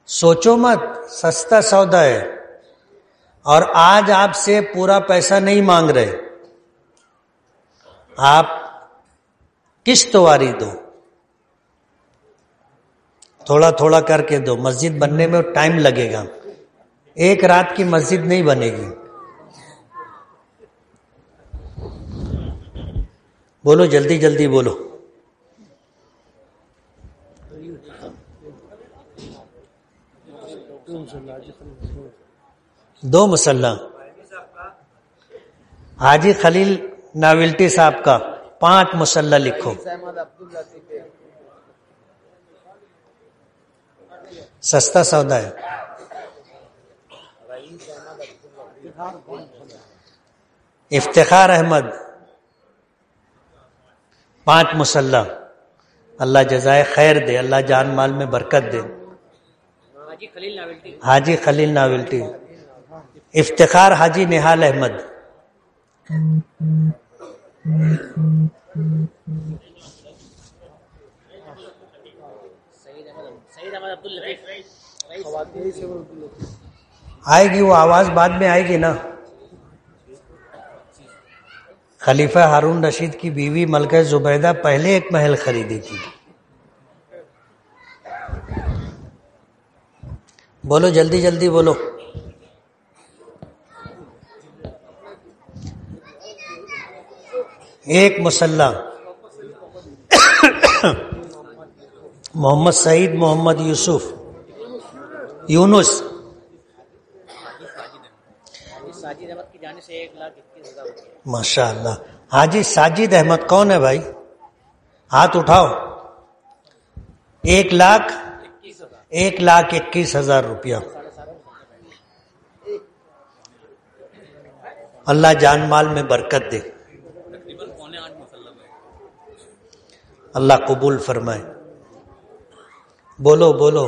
سوچو مت, سستا سودا ہے. اور آج آپ سے پورا پیسہ نہیں مانگ رہے, آپ قسط واری دو, تھوڑا تھوڑا کر کے دو. مسجد بننے میں ٹائم لگے گا, ایک رات کی مسجد نہیں بنے گی. بولو جلدی جلدی بولو. دو مسلح. حاجی خلیل ناولٹی صاحب کا 5 مسلح لکھو. سستا سودا ہے. افتخار احمد 5 مسلح. اللہ جزائے خیر دے, اللہ جان مال میں برکت دے. حاجی خلیل ناولٹی. افتخار حاجی نہال احمد. آئے گی وہ آواز, بعد میں آئے گی نا. خلیفہ ہارون رشید کی بیوی ملکہ زبیدہ پہلے ایک محل خریدی تھی. بولو جلدی جلدی بولو. ایک مسلح. محمد سعید, محمد یوسف, یونس. ماشاء اللہ. حاجی ساجد احمد کون ہے بھائی؟ ہاتھ اٹھاؤ. 1,21,000 روپیہ. اللہ جان مال میں برکت دے, اللہ قبول فرمائے. بولو بولو.